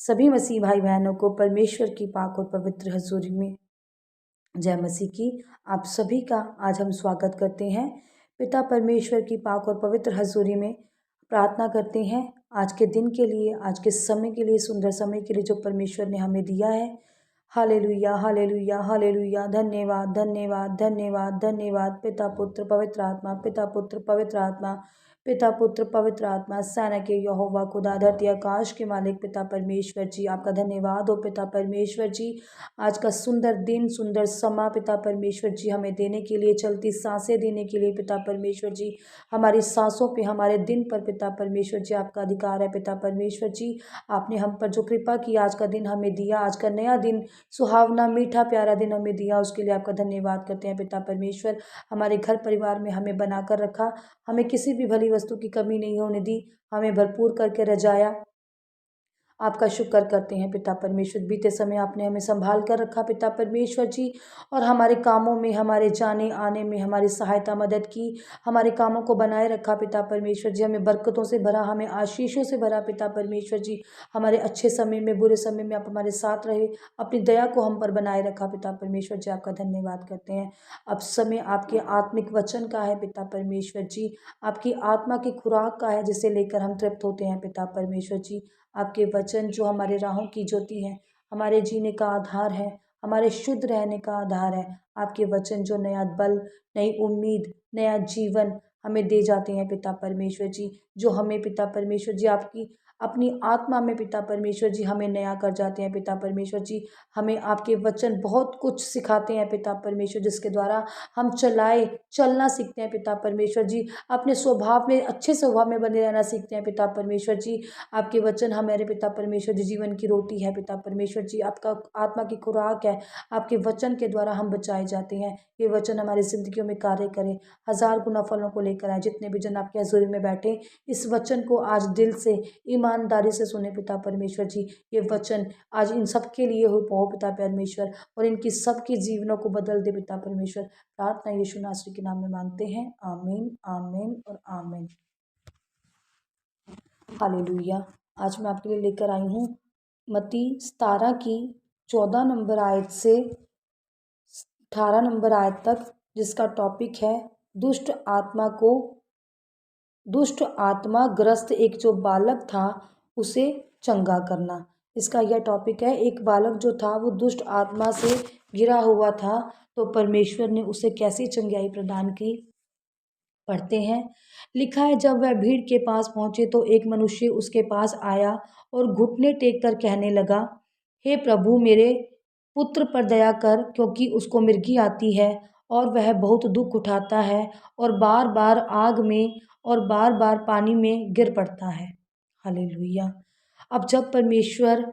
सभी मसीह भाई बहनों को परमेश्वर की पाक और पवित्र हजूरी में जय मसीह की। आप सभी का आज हम स्वागत करते हैं पिता परमेश्वर की पाक और पवित्र हजूरी में। प्रार्थना करते हैं आज के दिन के लिए, आज के समय के लिए, सुंदर समय के लिए जो परमेश्वर ने हमें दिया है। Hallelujah hallelujah hallelujah. धन्यवाद धन्यवाद धन्यवाद धन्यवाद पिता पुत्र पवित्र आत्मा, पिता पुत्र पवित्र आत्मा, पिता पुत्र पवित्र आत्मा, सेना के यहोवा खुदा धरती आकाश के मालिक पिता परमेश्वर जी, आपका धन्यवाद हो पिता परमेश्वर जी। आज का सुंदर दिन, सुंदर समा पिता परमेश्वर जी हमें देने के लिए, चलती सांसें देने के लिए पिता परमेश्वर जी, हमारी सांसों पे, हमारे दिन पर पिता परमेश्वर जी आपका अधिकार है पिता परमेश्वर जी। आपने हम पर जो कृपा की, आज का दिन हमें दिया, आज का नया दिन, सुहावना मीठा प्यारा दिन हमें दिया, उसके लिए आपका धन्यवाद करते हैं पिता परमेश्वर। हमारे घर परिवार में हमें बनाकर रखा, हमें किसी भी भली वस्तु की कमी नहीं होने दी, हमें भरपूर करके रजाया। आपका शुक्र करते हैं पिता परमेश्वर। बीते समय आपने हमें संभाल कर रखा पिता परमेश्वर जी, और हमारे कामों में, हमारे जाने आने में हमारी सहायता मदद की, हमारे कामों को बनाए रखा पिता परमेश्वर जी। हमें बरकतों से भरा, हमें आशीषों से भरा पिता परमेश्वर जी। हमारे अच्छे समय में, बुरे समय में आप हमारे साथ रहे, अपनी दया को हम पर बनाए रखा पिता परमेश्वर जी। आपका धन्यवाद करते हैं। अब समय आपके आत्मिक वचन का है पिता परमेश्वर जी, आपकी आत्मा की खुराक का है, जिसे लेकर हम तृप्त होते हैं पिता परमेश्वर जी। आपके वचन जो हमारे राहों की ज्योति है, हमारे जीने का आधार है, हमारे शुद्ध रहने का आधार है। आपके वचन जो नया बल, नई उम्मीद, नया जीवन हमें दे जाते हैं पिता परमेश्वर जी, जो हमें पिता परमेश्वर जी आपकी अपनी आत्मा में पिता परमेश्वर जी हमें नया कर जाते हैं पिता परमेश्वर जी। हमें आपके वचन बहुत कुछ सिखाते हैं पिता परमेश्वर, जिसके द्वारा हम चलना सीखते हैं पिता परमेश्वर जी, अपने स्वभाव में, अच्छे स्वभाव में बने रहना सीखते हैं पिता परमेश्वर जी। आपके वचन हमारे पिता परमेश्वर जी जीवन की रोटी है पिता परमेश्वर जी, आपका आत्मा की खुराक है। आपके वचन के द्वारा हम बचाए जाते हैं। ये वचन हमारी जिंदगियों में कार्य करें, हजार गुना फलों को लेकर आए। जितने भी जन आपके हजूरी में बैठे, इस वचन को आज दिल से, ईमानदारी से सुने पिता परमेश्वर जी। ये वचन आज इन सब के लिए हो पिता परमेश्वर, और इनकी सबके जीवनों को बदल दे पिता परमेश्वर। प्रार्थना यीशु नासरी के नाम में मांगते हैं, आमीन आमीन और आमीन। हालेलुया। आज मैं आपके लिए लेकर आई हूँ मत्ती 17 की 14 नंबर आयत से 18 नंबर आयत तक, जिसका टॉपिक है दुष्ट आत्मा ग्रस्त एक जो बालक था उसे चंगा करना। इसका यह टॉपिक है। एक बालक जो था वो दुष्ट आत्मा से घिरा हुआ था, तो परमेश्वर ने उसे कैसी चंगाई प्रदान की, पढ़ते हैं। लिखा है, जब वह भीड़ के पास पहुंचे तो एक मनुष्य उसके पास आया और घुटने टेक कर कहने लगा, हे प्रभु, मेरे पुत्र पर दया कर, क्योंकि उसको मिर्गी आती है और वह बहुत दुख उठाता है और बार बार आग में और बार बार पानी में गिर पड़ता है। हालेलुया। अब जब परमेश्वर,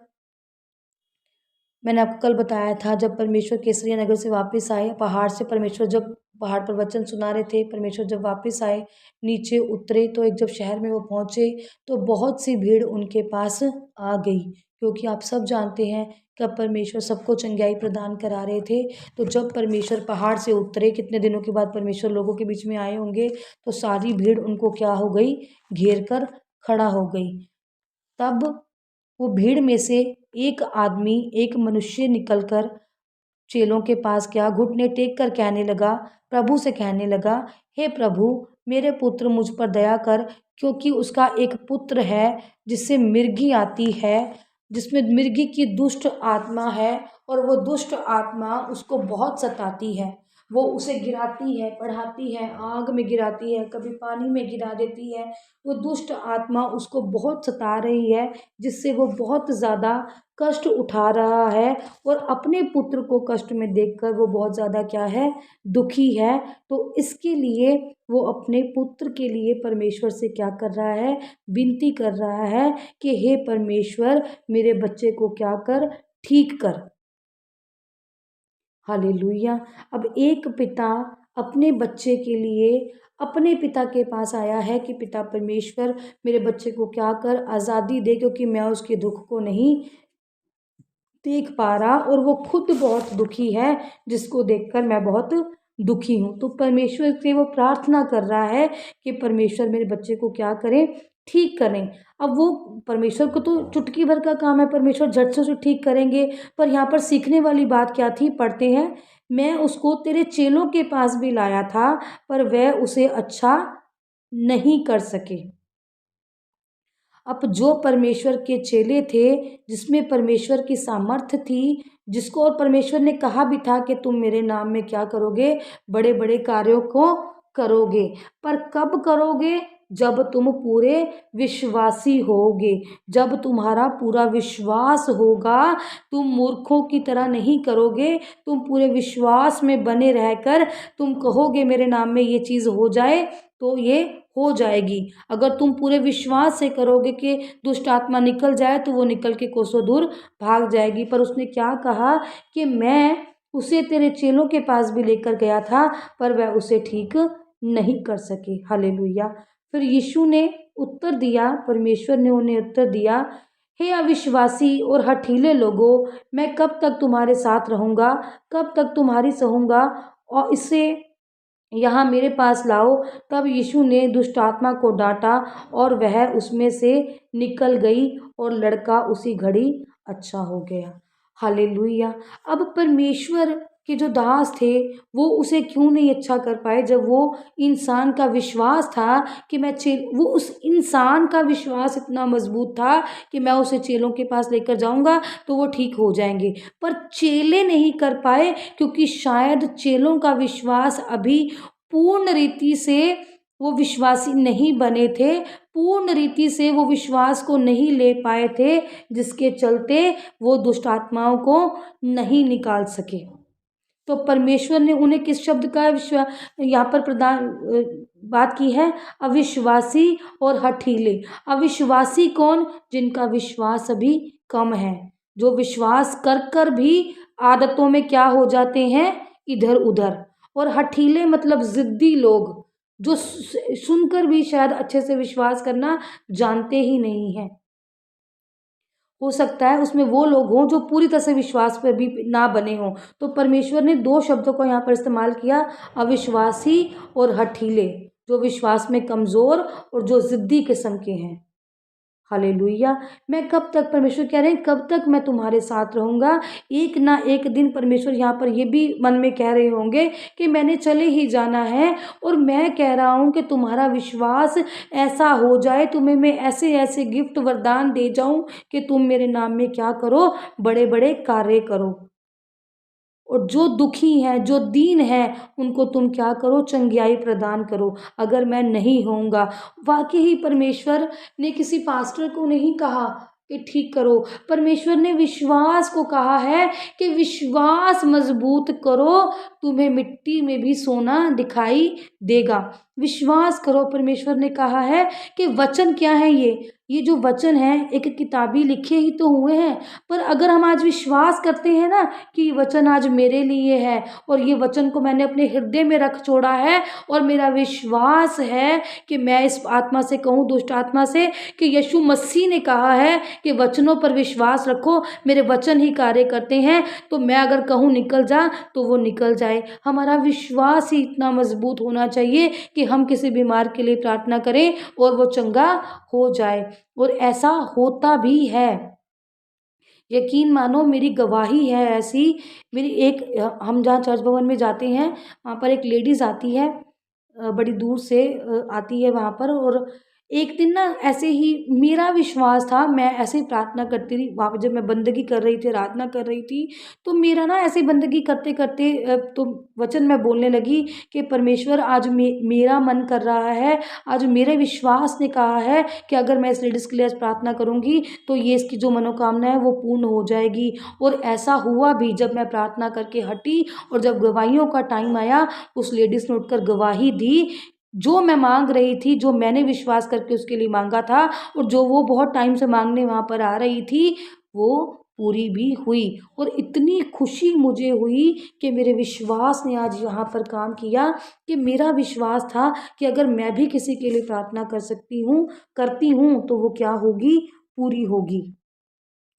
मैंने आपको कल बताया था, जब परमेश्वर केसरिया नगर से वापस आए, पहाड़ से परमेश्वर जब पहाड़ पर वचन सुना रहे थे, परमेश्वर जब वापस आए, नीचे उतरे, तो एक जब शहर में वो पहुँचे तो बहुत सी भीड़ उनके पास आ गई, क्योंकि आप सब जानते हैं कि अब परमेश्वर सबको चंगाई प्रदान करा रहे थे। तो जब परमेश्वर पहाड़ से उतरे, कितने दिनों के बाद परमेश्वर लोगों के बीच में आए होंगे, तो सारी भीड़ उनको क्या हो गई, घेर कर खड़ा हो गई। तब वो भीड़ में से एक आदमी, एक मनुष्य निकलकर चेलों के पास गया, घुटने टेक कर कहने लगा, प्रभु से कहने लगा, हे प्रभु, मेरे पुत्र मुझ पर दया कर, क्योंकि उसका एक पुत्र है जिससे मिर्गी आती है, जिसमें मिर्गी की दुष्ट आत्मा है, और वो दुष्ट आत्मा उसको बहुत सताती है। वो उसे गिराती है, पढ़ाती है, आग में गिराती है, कभी पानी में गिरा देती है। वो दुष्ट आत्मा उसको बहुत सता रही है, जिससे वो बहुत ज़्यादा कष्ट उठा रहा है, और अपने पुत्र को कष्ट में देखकर वो बहुत ज़्यादा क्या है, दुखी है। तो इसके लिए वो अपने पुत्र के लिए परमेश्वर से क्या कर रहा है, विनती कर रहा है कि हे परमेश्वर, मेरे बच्चे को क्या कर, ठीक कर। हालेलुया। अब एक पिता अपने बच्चे के लिए अपने पिता के पास आया है कि पिता परमेश्वर, मेरे बच्चे को क्या कर, आज़ादी दे, क्योंकि मैं उसके दुख को नहीं देख पा रहा, और वो खुद बहुत दुखी है, जिसको देखकर मैं बहुत दुखी हूँ। तो परमेश्वर से वो प्रार्थना कर रहा है कि परमेश्वर मेरे बच्चे को क्या करें, ठीक करें। अब वो परमेश्वर को तो चुटकी भर का काम है, परमेश्वर झट से उसे ठीक करेंगे। पर यहाँ पर सीखने वाली बात क्या थी, पढ़ते हैं, मैं उसको तेरे चेलों के पास भी लाया था, पर वह उसे अच्छा नहीं कर सके। अब जो परमेश्वर के चेले थे, जिसमें परमेश्वर की सामर्थ्य थी, जिसको और परमेश्वर ने कहा भी था कि तुम मेरे नाम में क्या करोगे, बड़े बड़े कार्यों को करोगे। पर कब करोगे, जब तुम पूरे विश्वासी होगे, जब तुम्हारा पूरा विश्वास होगा। तुम मूर्खों की तरह नहीं करोगे, तुम पूरे विश्वास में बने रहकर तुम कहोगे मेरे नाम में ये चीज़ हो जाए तो ये हो जाएगी। अगर तुम पूरे विश्वास से करोगे कि दुष्ट आत्मा निकल जाए तो वो निकल के कोसों दूर भाग जाएगी। पर उसने क्या कहा कि मैं उसे तेरे चेलों के पास भी लेकर गया था, पर वह उसे ठीक नहीं कर सके। हालेलुया। फिर यीशु ने उत्तर दिया, परमेश्वर ने उन्हें उत्तर दिया, हे अविश्वासी और हठीले लोगों, मैं कब तक तुम्हारे साथ रहूँगा, कब तक तुम्हारी सहूँगा, और इसे यहाँ मेरे पास लाओ। तब यीशु ने दुष्ट आत्मा को डांटा और वह उसमें से निकल गई और लड़का उसी घड़ी अच्छा हो गया। हालेलुया। अब परमेश्वर के जो दास थे वो उसे क्यों नहीं अच्छा कर पाए, जब वो इंसान का विश्वास था कि वो उस इंसान का विश्वास इतना मजबूत था कि मैं उसे चेलों के पास लेकर जाऊंगा तो वो ठीक हो जाएंगे। पर चेले नहीं कर पाए, क्योंकि शायद चेलों का विश्वास अभी पूर्ण रीति से वो विश्वासी नहीं बने थे, पूर्ण रीति से वो विश्वास को नहीं ले पाए थे, जिसके चलते वो दुष्ट आत्माओं को नहीं निकाल सके। तो परमेश्वर ने उन्हें किस शब्द का विश्वास यहाँ पर बात की है, अविश्वासी और हठीले। अविश्वासी कौन, जिनका विश्वास अभी कम है, जो विश्वास कर कर भी आदतों में क्या हो जाते हैं, इधर उधर। और हठीले मतलब जिद्दी लोग, जो सुनकर भी शायद अच्छे से विश्वास करना जानते ही नहीं हैं। हो सकता है उसमें वो लोग हों जो पूरी तरह से विश्वास पर भी ना बने हों। तो परमेश्वर ने दो शब्दों को यहाँ पर इस्तेमाल किया, अविश्वासी और हठीले, जो विश्वास में कमज़ोर और जो ज़िद्दी किस्म के हैं। हालेलुया। मैं कब तक, परमेश्वर कह रहे हैं कब तक मैं तुम्हारे साथ रहूँगा। एक ना एक दिन परमेश्वर यहाँ पर ये भी मन में कह रहे होंगे कि मैंने चले ही जाना है, और मैं कह रहा हूँ कि तुम्हारा विश्वास ऐसा हो जाए, तुम्हें मैं ऐसे ऐसे गिफ्ट वरदान दे जाऊँ कि तुम मेरे नाम में क्या करो, बड़े बड़े कार्य करो। और जो दुखी हैं, जो दीन हैं, उनको तुम क्या करो, चंगियाई प्रदान करो। अगर मैं नहीं होऊंगा, वाकई ही परमेश्वर ने किसी पास्टर को नहीं कहा कि ठीक करो, परमेश्वर ने विश्वास को कहा है कि विश्वास मजबूत करो, तुम्हें मिट्टी में भी सोना दिखाई देगा। विश्वास करो। परमेश्वर ने कहा है कि वचन क्या है, ये जो वचन है एक किताबी लिखे ही तो हुए हैं, पर अगर हम आज विश्वास करते हैं ना कि ये वचन आज मेरे लिए है, और ये वचन को मैंने अपने हृदय में रख छोड़ा है, और मेरा विश्वास है कि मैं इस आत्मा से कहूँ, दुष्ट आत्मा से, कि यीशु मसीह ने कहा है कि वचनों पर विश्वास रखो, मेरे वचन ही कार्य करते हैं, तो मैं अगर कहूँ निकल जा तो वो निकल जाए। हमारा विश्वास ही इतना मजबूत होना चाहिए कि हम किसी बीमार के लिए प्रार्थना करें और वो चंगा हो जाए, और ऐसा होता भी है। यकीन मानो, मेरी गवाही है ऐसी। मेरी एक हम जहाँ चर्च भवन में जाते हैं, वहाँ पर एक लेडीज़ आती है, बड़ी दूर से आती है वहाँ पर। और एक दिन ना ऐसे ही मेरा विश्वास था, मैं ऐसे ही प्रार्थना करती रही वहाँ पे, जब मैं बंदगी कर रही थी, आराधना कर रही थी, तो मेरा ना ऐसे बंदगी करते करते तो वचन मैं बोलने लगी कि परमेश्वर आज मेरा मन कर रहा है, आज मेरे विश्वास ने कहा है कि अगर मैं इस लेडीज़ के लिए आज प्रार्थना करूँगी तो ये इसकी जो मनोकामना है वो पूर्ण हो जाएगी। और ऐसा हुआ भी। जब मैं प्रार्थना करके हटी और जब गवाहियों का टाइम आया, उस लेडीज़ ने उठकर गवाही दी। जो मैं मांग रही थी, जो मैंने विश्वास करके उसके लिए मांगा था, और जो वो बहुत टाइम से मांगने वहाँ पर आ रही थी, वो पूरी भी हुई। और इतनी खुशी मुझे हुई कि मेरे विश्वास ने आज यहाँ पर काम किया, कि मेरा विश्वास था कि अगर मैं भी किसी के लिए प्रार्थना कर सकती हूँ, करती हूँ, तो वो क्या होगी, पूरी होगी।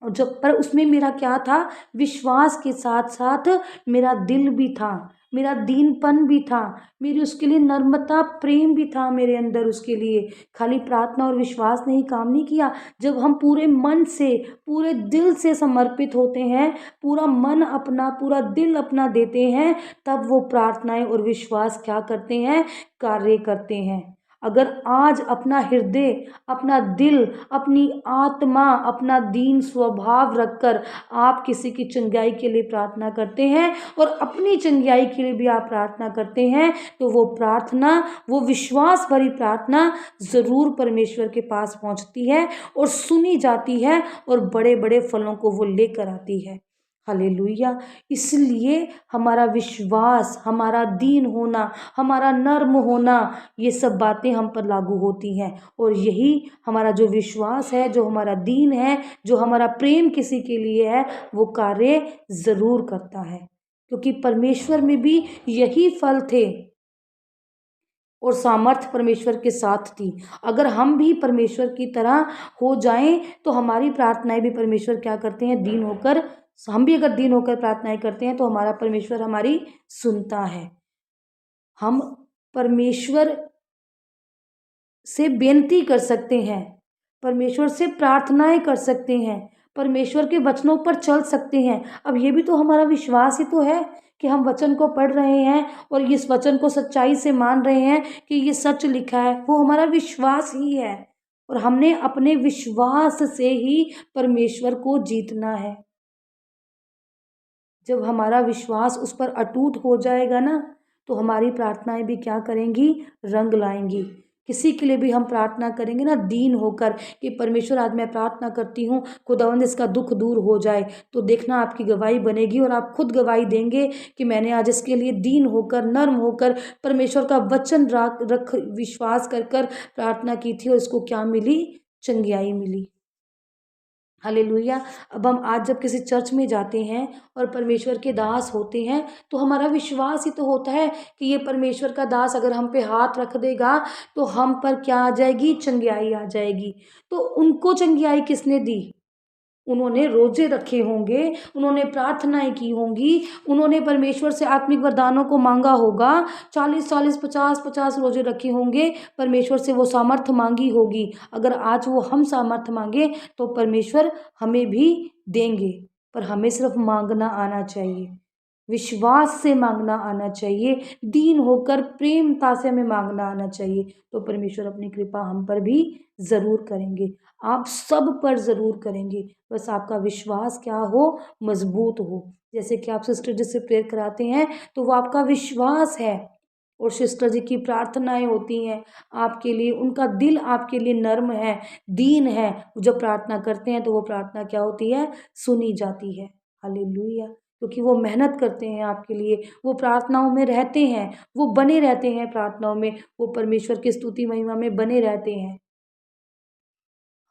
और जब पर उसमें मेरा क्या था, विश्वास के साथ साथ मेरा दिल भी था। मेरा दीनपन भी था, मेरी उसके लिए नम्रता प्रेम भी था मेरे अंदर उसके लिए। खाली प्रार्थना और विश्वास ने ही काम नहीं किया। जब हम पूरे मन से, पूरे दिल से समर्पित होते हैं, पूरा मन अपना, पूरा दिल अपना देते हैं, तब वो प्रार्थनाएं और विश्वास क्या करते हैं, कार्य करते हैं। अगर आज अपना हृदय, अपना दिल, अपनी आत्मा, अपना दीन स्वभाव रखकर आप किसी की चंगाई के लिए प्रार्थना करते हैं और अपनी चंगाई के लिए भी आप प्रार्थना करते हैं, तो वो प्रार्थना, वो विश्वास भरी प्रार्थना ज़रूर परमेश्वर के पास पहुंचती है और सुनी जाती है और बड़े बड़े फलों को वो लेकर आती है। हालेलुया। इसलिए हमारा विश्वास, हमारा दीन होना, हमारा नर्म होना, ये सब बातें हम पर लागू होती हैं। और यही हमारा जो विश्वास है, जो हमारा दीन है, जो हमारा प्रेम किसी के लिए है, वो कार्य ज़रूर करता है। क्योंकि परमेश्वर में भी यही फल थे और सामर्थ्य परमेश्वर के साथ थी। अगर हम भी परमेश्वर की तरह हो जाएं, तो हमारी प्रार्थनाएं भी परमेश्वर क्या करते हैं, दीन होकर, हम भी अगर दीन होकर प्रार्थनाएं करते हैं तो हमारा परमेश्वर हमारी सुनता है। हम परमेश्वर से बेनती कर सकते हैं, परमेश्वर से प्रार्थनाएं कर सकते हैं, परमेश्वर के वचनों पर चल सकते हैं। अब ये भी तो हमारा विश्वास ही तो है कि हम वचन को पढ़ रहे हैं और इस वचन को सच्चाई से मान रहे हैं कि ये सच लिखा है, वो हमारा विश्वास ही है। और हमने अपने विश्वास से ही परमेश्वर को जीतना है। जब हमारा विश्वास उस पर अटूट हो जाएगा ना, तो हमारी प्रार्थनाएं भी क्या करेंगी, रंग लाएंगी। किसी के लिए भी हम प्रार्थना करेंगे ना दीन होकर कि परमेश्वर आज मैं प्रार्थना करती हूँ, खुदावंद इसका दुख दूर हो जाए, तो देखना आपकी गवाही बनेगी और आप खुद गवाही देंगे कि मैंने आज इसके लिए दीन होकर, नर्म होकर, परमेश्वर का वचन रख विश्वास कर कर प्रार्थना की थी और इसको क्या मिली, चंगियाई मिली। हालेलुया। अब हम आज जब किसी चर्च में जाते हैं और परमेश्वर के दास होते हैं, तो हमारा विश्वास ही तो होता है कि ये परमेश्वर का दास अगर हम पे हाथ रख देगा तो हम पर क्या आ जाएगी, चंगियाई आ जाएगी। तो उनको चंगियाई किसने दी, उन्होंने रोजे रखे होंगे, उन्होंने प्रार्थनाएं की होंगी, उन्होंने परमेश्वर से आत्मिक वरदानों को मांगा होगा, 40-40, 50-50 रोजे रखे होंगे, परमेश्वर से वो सामर्थ्य मांगी होगी। अगर आज वो हम सामर्थ्य मांगे तो परमेश्वर हमें भी देंगे, पर हमें सिर्फ मांगना आना चाहिए, विश्वास से मांगना आना चाहिए, दीन होकर प्रेमता से हमें मांगना आना चाहिए, तो परमेश्वर अपनी कृपा हम पर भी ज़रूर करेंगे, आप सब पर ज़रूर करेंगे। बस आपका विश्वास क्या हो, मजबूत हो। जैसे कि आप सिस्टर जी से प्रेयर कराते हैं तो वो आपका विश्वास है, और सिस्टर जी की प्रार्थनाएं होती हैं आपके लिए, उनका दिल आपके लिए नर्म है, दीन है। जब प्रार्थना करते हैं तो वो प्रार्थना क्या होती है, सुनी जाती है। हालेलुया। क्योंकि वो मेहनत करते हैं आपके लिए, वो प्रार्थनाओं में रहते हैं, वो बने रहते हैं प्रार्थनाओं में, वो परमेश्वर की स्तुति महिमा में बने रहते हैं।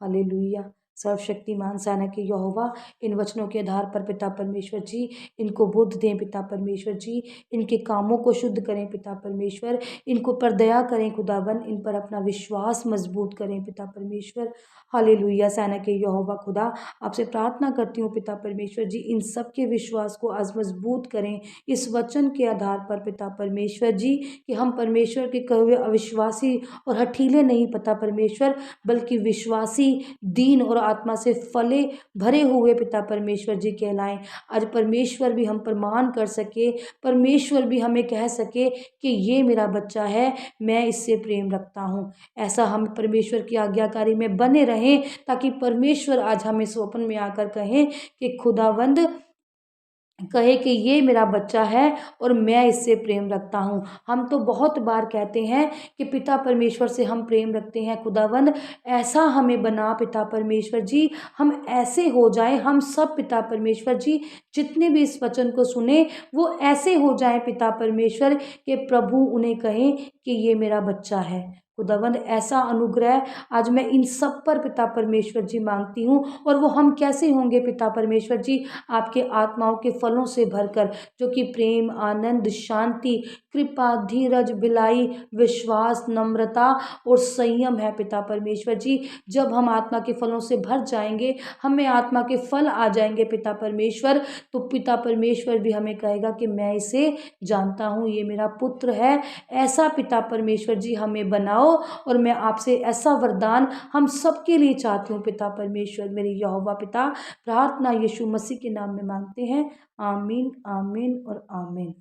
हालेलुया। सर्वशक्तिमान सेना के यहोवा, इन वचनों के आधार पर पिता परमेश्वर जी इनको बुद्धि दें, पिता परमेश्वर जी इनके कामों को शुद्ध करें, पिता परमेश्वर इनको पर दया करें, खुदावन इन पर अपना विश्वास मजबूत करें, पिता परमेश्वर। हालेलुया। सेना के यहोवा खुदा, आपसे प्रार्थना करती हूँ पिता परमेश्वर जी, इन सब के विश्वास को आज मजबूत करें इस वचन के आधार पर, पिता परमेश्वर जी, कि हम परमेश्वर के कहे हुए अविश्वासी और हठीले नहीं, पिता परमेश्वर, बल्कि विश्वासी, दीन और आत्मा से फले भरे हुए पिता परमेश्वर जी कहलाएं। आज परमेश्वर भी हम प्रमाण कर सके, परमेश्वर भी हमें कह सके कि ये मेरा बच्चा है, मैं इससे प्रेम रखता हूँ। ऐसा हम परमेश्वर की आज्ञाकारी में बने रहें, ताकि परमेश्वर आज हमें स्वप्न में आकर कहें कि खुदावंद कहे कि ये मेरा बच्चा है और मैं इससे प्रेम रखता हूँ। हम तो बहुत बार कहते हैं कि पिता परमेश्वर से हम प्रेम रखते हैं, खुदावंद ऐसा हमें बना पिता परमेश्वर जी, हम ऐसे हो जाएं, हम सब पिता परमेश्वर जी जितने भी इस वचन को सुने वो ऐसे हो जाएं पिता परमेश्वर, कि प्रभु उन्हें कहें कि ये मेरा बच्चा है। खुदावंद ऐसा अनुग्रह आज मैं इन सब पर पिता परमेश्वर जी मांगती हूँ। और वो हम कैसे होंगे पिता परमेश्वर जी? आपके आत्माओं के फलों से भरकर, जो कि प्रेम, आनंद, शांति, कृपा, धीरज, भिलाई, विश्वास, नम्रता और संयम है पिता परमेश्वर जी। जब हम आत्मा के फलों से भर जाएंगे, हमें आत्मा के फल आ जाएंगे पिता परमेश्वर, तो पिता परमेश्वर भी हमें कहेगा कि मैं इसे जानता हूँ, ये मेरा पुत्र है। ऐसा पिता परमेश्वर जी हमें बनाओ। और मैं आपसे ऐसा वरदान हम सबके लिए चाहती हूँ पिता परमेश्वर, मेरे यहोवा पिता। प्रार्थना यीशु मसीह के नाम में मांगते हैं। आमीन, आमीन और आमीन।